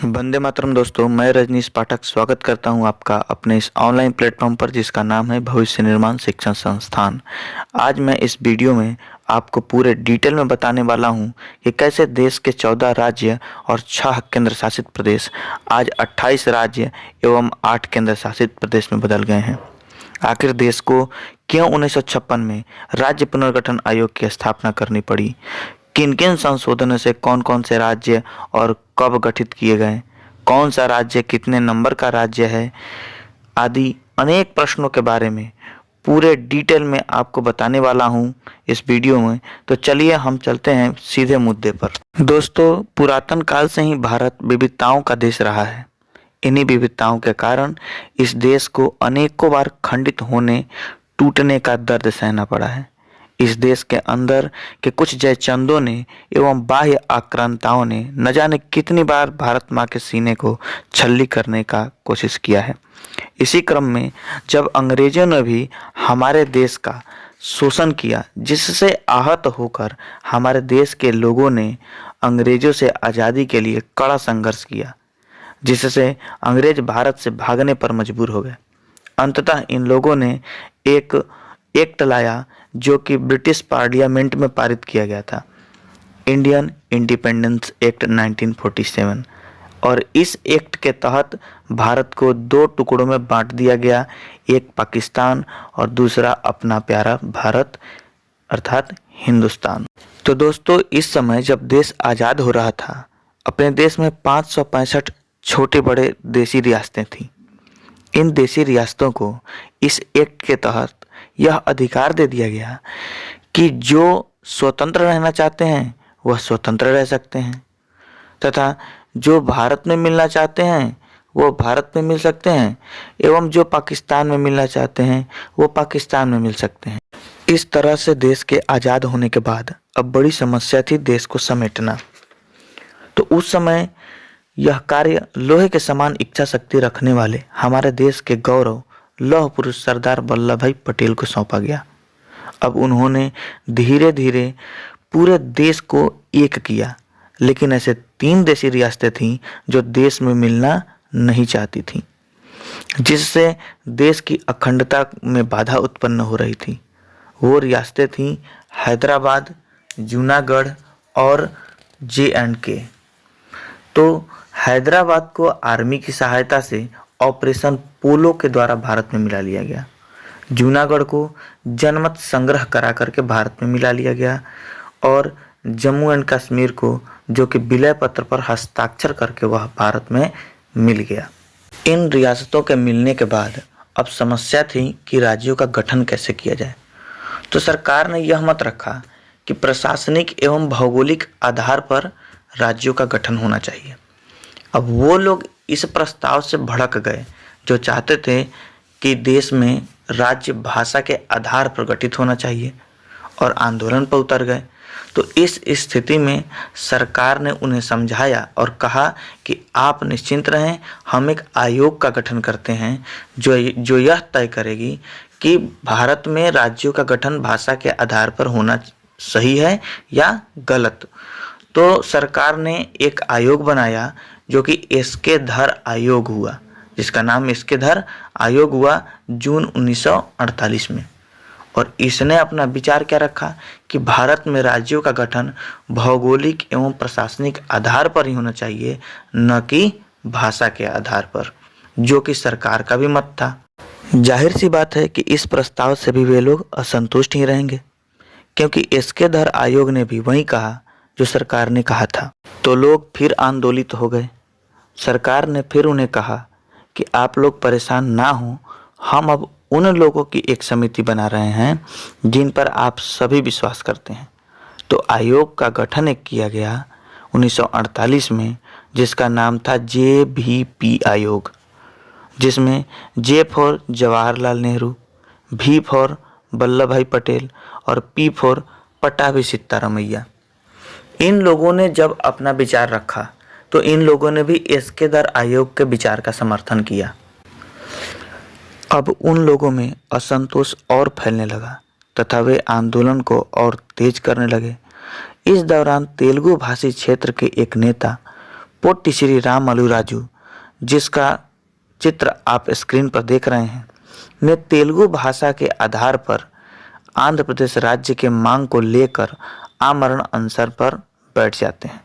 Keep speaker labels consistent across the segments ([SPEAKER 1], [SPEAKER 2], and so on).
[SPEAKER 1] वंदे मातरम दोस्तों, मैं रजनीश पाठक स्वागत करता हूं आपका अपने इस ऑनलाइन प्लेटफॉर्म पर जिसका नाम है भविष्य निर्माण शिक्षण संस्थान। आज मैं इस वीडियो में आपको पूरे डिटेल में बताने वाला हूं कि कैसे देश के 14 राज्य और 6 केंद्र शासित प्रदेश आज 28 राज्य एवं 8 केंद्र शासित प्रदेश में बदल गए हैं। आखिर देश को क्यों 1956 में राज्य पुनर्गठन आयोग की स्थापना करनी पड़ी, किन किन संशोधनों से कौन कौन से राज्य और कब गठित किए गए, कौन सा राज्य कितने नंबर का राज्य है, आदि अनेक प्रश्नों के बारे में पूरे डिटेल में आपको बताने वाला हूं इस वीडियो में। तो चलिए हम चलते हैं सीधे मुद्दे पर। दोस्तों, पुरातन काल से ही भारत विविधताओं का देश रहा है। इन्हीं विविधताओं के कारण इस देश को अनेकों बार खंडित होने टूटने का दर्द सहना पड़ा है। इस देश के अंदर के कुछ जयचंदों ने एवं बाह्य आक्रांताओं ने न जाने कितनी बार भारत माँ के सीने को छल्ली करने का कोशिश किया है। इसी क्रम में जब अंग्रेजों ने भी हमारे देश का शोषण किया, जिससे आहत होकर हमारे देश के लोगों ने अंग्रेजों से आज़ादी के लिए कड़ा संघर्ष किया, जिससे अंग्रेज भारत से भागने पर मजबूर हो गए। अंततः इन लोगों ने एक एक्ट लाया जो कि ब्रिटिश पार्लियामेंट में पारित किया गया था, इंडियन इंडिपेंडेंस एक्ट 1947। और इस एक्ट के तहत भारत को 2 टुकड़ों में बांट दिया गया, एक पाकिस्तान और दूसरा अपना प्यारा भारत अर्थात हिंदुस्तान। तो दोस्तों, इस समय जब देश आज़ाद हो रहा था, अपने देश में 565 छोटे बड़े देशी रियासतें थीं। इन देशी रियासतों को इस एक्ट के तहत यह अधिकार दे दिया गया कि जो स्वतंत्र रहना चाहते हैं वह स्वतंत्र रह सकते हैं, तथा जो भारत में मिलना चाहते हैं वो भारत में मिल सकते हैं, एवं जो पाकिस्तान में मिलना चाहते हैं वो पाकिस्तान में मिल सकते हैं। इस तरह से देश के आज़ाद होने के बाद अब बड़ी समस्या थी देश को समेटना। तो उस समय यह कार्य लोहे के समान इच्छा शक्ति रखने वाले हमारे देश के गौरव लौह पुरुष सरदार वल्लभ भाई पटेल को सौंपा गया। अब उन्होंने धीरे धीरे पूरे देश को एक किया, लेकिन ऐसे 3 देशी रियासतें थीं जो देश में मिलना नहीं चाहती थीं, जिससे देश की अखंडता में बाधा उत्पन्न हो रही थी। वो रियासतें थीं हैदराबाद, जूनागढ़ और J&K। तो हैदराबाद को आर्मी की सहायता से ऑपरेशन पोलो के द्वारा भारत में मिला लिया गया, जूनागढ़ को जनमत संग्रह करा करके भारत में मिला लिया गया, और जम्मू एंड कश्मीर को जो कि विलय पत्र पर हस्ताक्षर करके वह भारत में मिल गया। इन रियासतों के मिलने के बाद अब समस्या थी कि राज्यों का गठन कैसे किया जाए। तो सरकार ने यह मत रखा कि प्रशासनिक एवं भौगोलिक आधार पर राज्यों का गठन होना चाहिए। अब वो लोग इस प्रस्ताव से भड़क गए जो चाहते थे कि देश में राज्य भाषा के आधार पर गठित होना चाहिए, और आंदोलन पर उतर गए। तो इस स्थिति में सरकार ने उन्हें समझाया और कहा कि आप निश्चिंत रहें, हम एक आयोग का गठन करते हैं जो यह तय करेगी कि भारत में राज्यों का गठन भाषा के आधार पर होना सही है या गलत। तो सरकार ने एक आयोग बनाया जो कि एसके धर आयोग हुआ, जिसका नाम एसके धर आयोग हुआ जून 1948 में। और इसने अपना विचार क्या रखा कि भारत में राज्यों का गठन भौगोलिक एवं प्रशासनिक आधार पर ही होना चाहिए, न कि भाषा के आधार पर, जो कि सरकार का भी मत था। जाहिर सी बात है कि इस प्रस्ताव से भी वे लोग असंतुष्ट ही रहेंगे, क्योंकि एसके धर आयोग ने भी वही कहा जो सरकार ने कहा था। तो लोग फिर आंदोलित हो गए। सरकार ने फिर उन्हें कहा कि आप लोग परेशान ना हो, हम अब उन लोगों की एक समिति बना रहे हैं जिन पर आप सभी विश्वास करते हैं। तो आयोग का गठन एक किया गया 1948 में, जिसका नाम था JVP आयोग, जिसमें J for Jawaharlal Nehru, V for Vallabh भाई पटेल और P फॉर पट्टाभी सिद्धारमैया। इन लोगों ने जब अपना विचार रखा तो इन लोगों ने भी एसके धर आयोग के विचार का समर्थन किया। अब उन लोगों में असंतोष और फैलने लगा तथा वे आंदोलन को और तेज करने लगे। इस दौरान तेलुगु भाषी क्षेत्र के एक नेता पोट्टी श्री रामुलु राजू, जिसका चित्र आप स्क्रीन पर देख रहे हैं, ने तेलुगु भाषा के आधार पर आंध्र प्रदेश राज्य के मांग को लेकर आमरण अनशन पर बैठ जाते हैं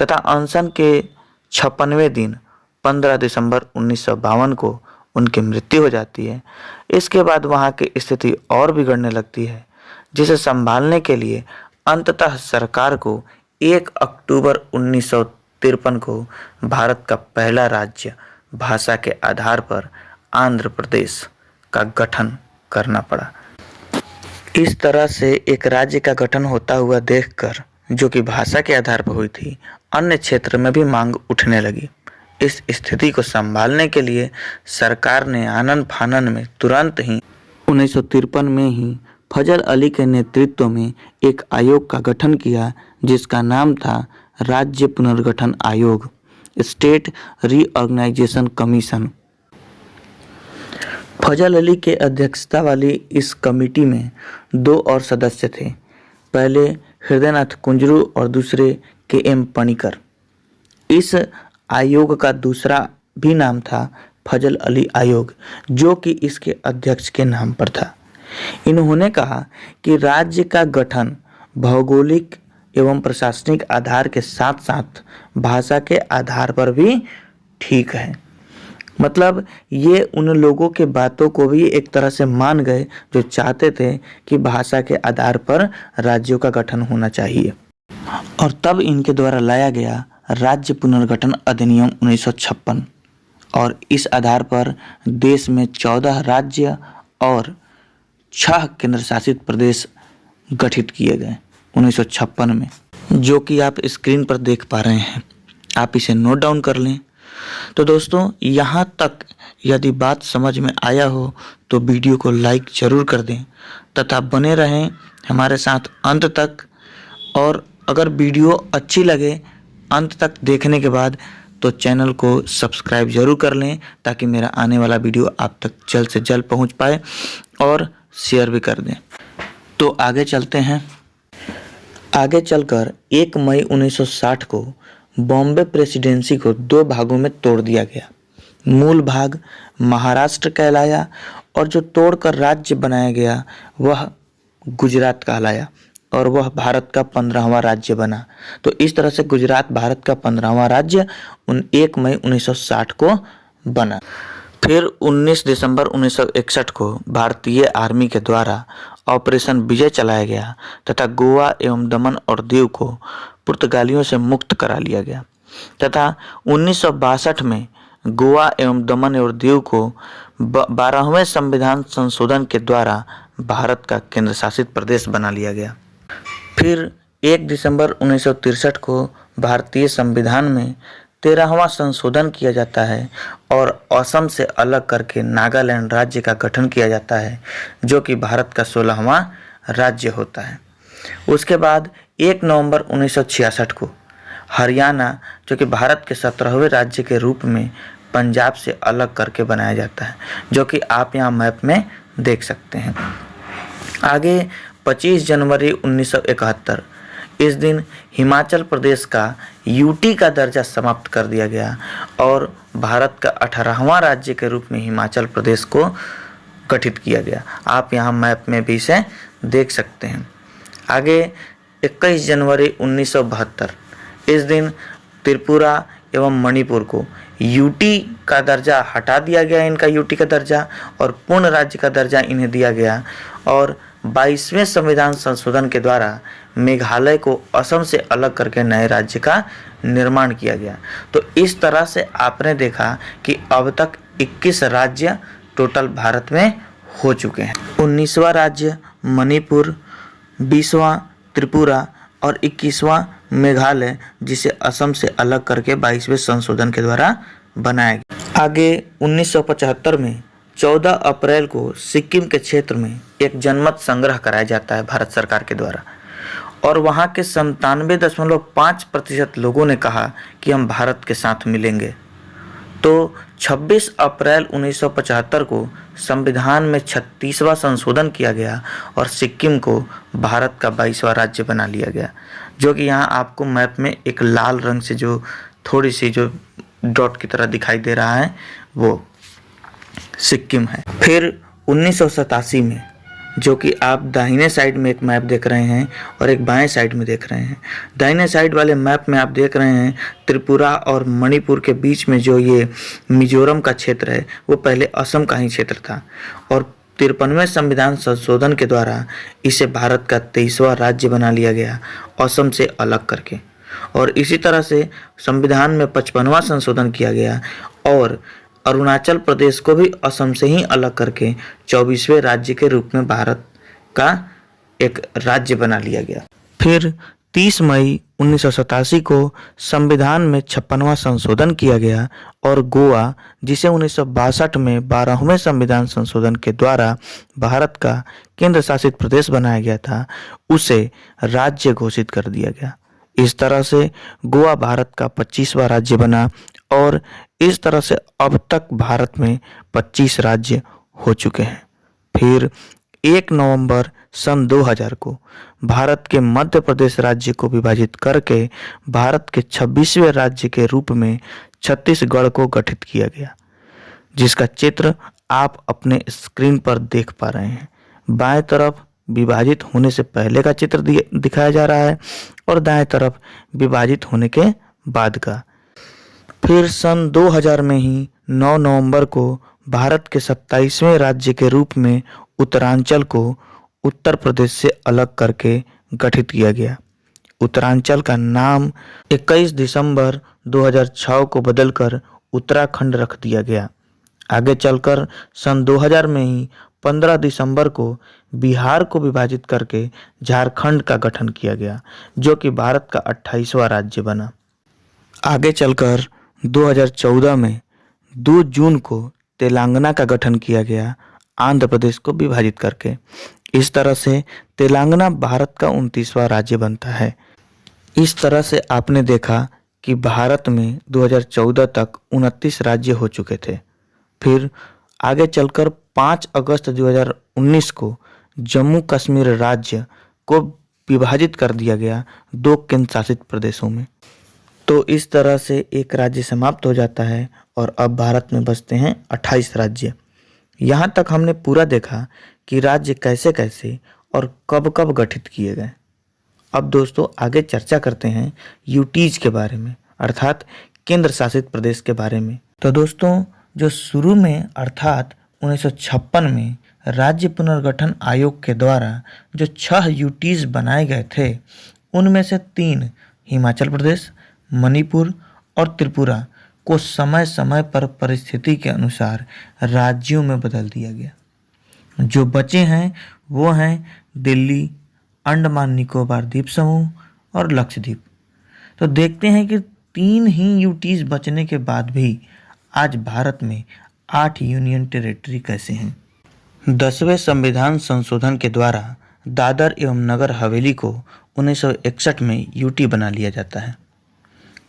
[SPEAKER 1] तथा अनशन के 56वें दिन 15 दिसंबर 1952 को उनकी मृत्यु हो जाती है। इसके बाद वहाँ की स्थिति और बिगड़ने लगती है, जिसे संभालने के लिए अंततः सरकार को 1 अक्टूबर 1953 को भारत का पहला राज्य भाषा के आधार पर आंध्र प्रदेश का गठन करना पड़ा। इस तरह से एक राज्य का गठन होता हुआ देखकर, जो कि भाषा के आधार पर हुई थी, अन्य क्षेत्र में भी मांग उठने लगी। इस स्थिति को संभालने के लिए सरकार ने आनन फानन में तुरंत ही 1953 में ही फजल अली के नेतृत्व में एक आयोग का गठन किया, जिसका नाम था राज्य पुनर्गठन आयोग, स्टेट रीऑर्गेनाइजेशन कमीशन। फजल अली के अध्यक्षता वाली इस कमेटी में 2 और सदस्य थे, पहले हृदयनाथ कुंजरू और दूसरे के.एम. पनिकर। इस आयोग का दूसरा भी नाम था फजल अली आयोग, जो कि इसके अध्यक्ष के नाम पर था। इन्होंने कहा कि राज्य का गठन भौगोलिक एवं प्रशासनिक आधार के साथ साथ भाषा के आधार पर भी ठीक है। मतलब ये उन लोगों के बातों को भी एक तरह से मान गए जो चाहते थे कि भाषा के आधार पर राज्यों का गठन होना चाहिए। और तब इनके द्वारा लाया गया राज्य पुनर्गठन अधिनियम 1956, और इस आधार पर देश में 14 राज्य और 6 केंद्र शासित प्रदेश गठित किए गए 1956 में, जो कि आप स्क्रीन पर देख पा रहे हैं। आप इसे नोट डाउन कर लें। तो दोस्तों, यहाँ तक यदि बात समझ में आया हो तो वीडियो को लाइक जरूर कर दें तथा बने रहें हमारे साथ अंत तक। और अगर वीडियो अच्छी लगे अंत तक देखने के बाद तो चैनल को सब्सक्राइब जरूर कर लें, ताकि मेरा आने वाला वीडियो आप तक जल्द से जल्द पहुंच पाए, और शेयर भी कर दें। तो आगे चलते हैं। आगे चलकर 1 मई 1960 को बॉम्बे प्रेसिडेंसी को 2 भागों में तोड़ दिया गया। मूल भाग महाराष्ट्र कहलाया और जो तोड़कर राज्य बनाया गया वह गुजरात कहलाया, और वह भारत का 15वां राज्य बना। तो इस तरह से गुजरात भारत का 15वां राज्य 1 मई 1960 को बना। फिर 19 दिसंबर 1961 को भारतीय आर्मी के द्वारा ऑपरेशन विजय चलाया गया तथा गोवा एवं दमन और दीव को पुर्तगालियों से मुक्त करा लिया गया तथा 1962 में गोवा एवं दमन और दीव को 12वें संविधान संशोधन के द्वारा भारत का केंद्र शासित प्रदेश बना लिया गया। फिर 1 दिसंबर 1963 को भारतीय संविधान में 13वां संशोधन किया जाता है और असम से अलग करके नागालैंड राज्य का गठन किया जाता है, जो कि भारत का 16वां राज्य होता है। उसके बाद 1 नवंबर 1966 को हरियाणा, जो कि भारत के 17वें राज्य के रूप में पंजाब से अलग करके बनाया जाता है, जो कि आप यहाँ मैप में देख सकते हैं। आगे 25 जनवरी 1971 इस दिन हिमाचल प्रदेश का यूटी का दर्जा समाप्त कर दिया गया और भारत का 18वां राज्य के रूप में हिमाचल प्रदेश को गठित किया गया। आप यहाँ मैप में भी इसे देख सकते हैं। आगे 21 जनवरी 1972 इस दिन त्रिपुरा एवं मणिपुर को यूटी का दर्जा हटा दिया गया, इनका यूटी का दर्जा, और पूर्ण राज्य का दर्जा इन्हें दिया गया। और 22वें संविधान संशोधन के द्वारा मेघालय को असम से अलग करके नए राज्य का निर्माण किया गया। तो इस तरह से आपने देखा कि अब तक 21 राज्य टोटल भारत में हो चुके हैं। 19वां राज्य मणिपुर, 20वां त्रिपुरा और 21वां मेघालय, जिसे असम से अलग करके 22वें संशोधन के द्वारा बनाया गया। आगे 1975 में 14 अप्रैल को सिक्किम के क्षेत्र में एक जनमत संग्रह कराया जाता है भारत सरकार के द्वारा, और वहाँ के 97.5% लोगों ने कहा कि हम भारत के साथ मिलेंगे। तो 26 अप्रैल 1975 को संविधान में 36वां संशोधन किया गया और सिक्किम को भारत का 22वां राज्य बना लिया गया, जो कि यहाँ आपको मैप में एक लाल रंग से जो थोड़ी सी जो डॉट की तरह दिखाई दे रहा है वो सिक्किम है। फिर 1987 में, जो कि आप दाहिने साइड में एक मैप देख रहे हैं और एक बाएं साइड में देख रहे हैं। दाहिने साइड वाले मैप में आप देख रहे हैं त्रिपुरा और मणिपुर के बीच में जो ये मिजोरम का क्षेत्र है वो पहले असम का ही क्षेत्र था और 53वें संविधान संशोधन के द्वारा इसे भारत का 23वां राज्य बना लिया गया असम से अलग करके। और इसी तरह से संविधान में 55वां संशोधन किया गया और अरुणाचल प्रदेश को भी असम से ही अलग करके 24वें राज्य के रूप में भारत का एक राज्य बना लिया गया। फिर 30 मई 1987 को संविधान में 56वां संशोधन किया गया और गोवा, जिसे 1962 में 12वें संविधान संशोधन के द्वारा भारत का केंद्र शासित प्रदेश बनाया गया था, उसे राज्य घोषित कर दिया गया। इस तरह से गोवा भारत का 25वां राज्य बना और इस तरह से अब तक भारत में 25 राज्य हो चुके हैं। फिर 1 नवंबर सन 2000 को भारत के मध्य प्रदेश राज्य को विभाजित करके भारत के 26वें राज्य के रूप में छत्तीसगढ़ को गठित किया गया, जिसका चित्र आप अपने स्क्रीन पर देख पा रहे हैं। बाएं तरफ विभाजित होने से पहले का चित्र दिखाया जा रहा है और दाएं तरफ विभाजित होने के बाद का। फिर सन 2000 में ही 9 नवंबर को भारत के 27वें राज्य के रूप में उत्तरांचल को उत्तर प्रदेश से अलग करके गठित किया गया। उत्तरांचल का नाम 21 दिसंबर 2006 को बदलकर उत्तराखंड रख दिया गया। आगे चलकर सन 2000 में ही 15 दिसंबर को बिहार को विभाजित करके झारखंड का गठन किया गया, जो कि भारत का 28वां राज्य बना। आगे चलकर 2014 में 2 जून को तेलंगाना का गठन किया गया, आंध्र प्रदेश को विभाजित करके। इस तरह से तेलंगाना भारत का 29वां राज्य बनता है। इस तरह से आपने देखा कि भारत में 2014 तक 29 राज्य हो चुके थे। फिर आगे चलकर 5 अगस्त 2019 को जम्मू कश्मीर राज्य को विभाजित कर दिया गया 2 केंद्र शासित प्रदेशों में। तो इस तरह से एक राज्य समाप्त हो जाता है और अब भारत में बचते हैं 28 राज्य। यहाँ तक हमने पूरा देखा कि राज्य कैसे कैसे और कब कब गठित किए गए। अब दोस्तों आगे चर्चा करते हैं यूटीज के बारे में, अर्थात केंद्र शासित प्रदेश के बारे में। तो दोस्तों जो शुरू में अर्थात 1956 में राज्य पुनर्गठन आयोग के द्वारा जो 6 यूटीज बनाए गए थे, उनमें से 3 हिमाचल प्रदेश, मणिपुर और त्रिपुरा को समय समय पर परिस्थिति के अनुसार राज्यों में बदल दिया गया। जो बचे हैं वो हैं दिल्ली, अंडमान निकोबार द्वीप समूह और लक्षद्वीप। तो देखते हैं कि 3 ही यूटीज बचने के बाद भी आज भारत में 8 यूनियन टेरिटरी कैसे हैं। 10वें संविधान संशोधन के द्वारा दादर एवं नगर हवेली को 1961 में यूटी बना लिया जाता है।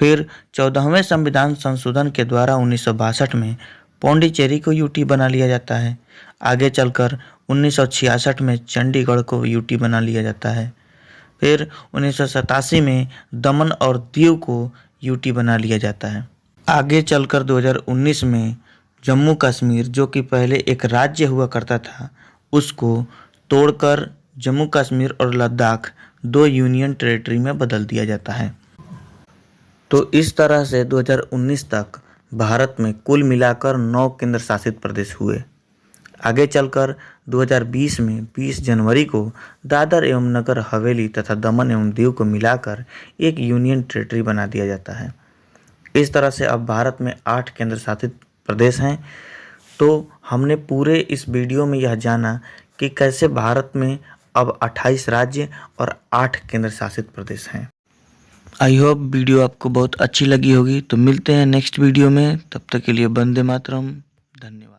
[SPEAKER 1] फिर 14वें संविधान संशोधन के द्वारा 1962 में पौंडीचेरी को यूटी बना लिया जाता है। आगे चलकर 1966 में चंडीगढ़ को यूटी बना लिया जाता है। फिर 1987 में दमन और दीव को यूटी बना लिया जाता है। आगे चलकर 2019 में जम्मू कश्मीर, जो कि पहले एक राज्य हुआ करता था, उसको तोड़कर जम्मू कश्मीर और लद्दाख 2 यूनियन टेरिटरी में बदल दिया जाता है। तो इस तरह से 2019 तक भारत में कुल मिलाकर 9 केंद्र शासित प्रदेश हुए। आगे चलकर 2020 में 20 जनवरी को दादर एवं नगर हवेली तथा दमन एवं दीव को मिलाकर एक यूनियन टेरिटरी बना दिया जाता है। इस तरह से अब भारत में 8 केंद्र शासित प्रदेश हैं। तो हमने पूरे इस वीडियो में यह जाना कि कैसे भारत में अब 28 राज्य और 8 केंद्र शासित प्रदेश हैं। आई होप वीडियो आपको बहुत अच्छी लगी होगी। तो मिलते हैं नेक्स्ट वीडियो में, तब तक के लिए वंदे मातरम, धन्यवाद।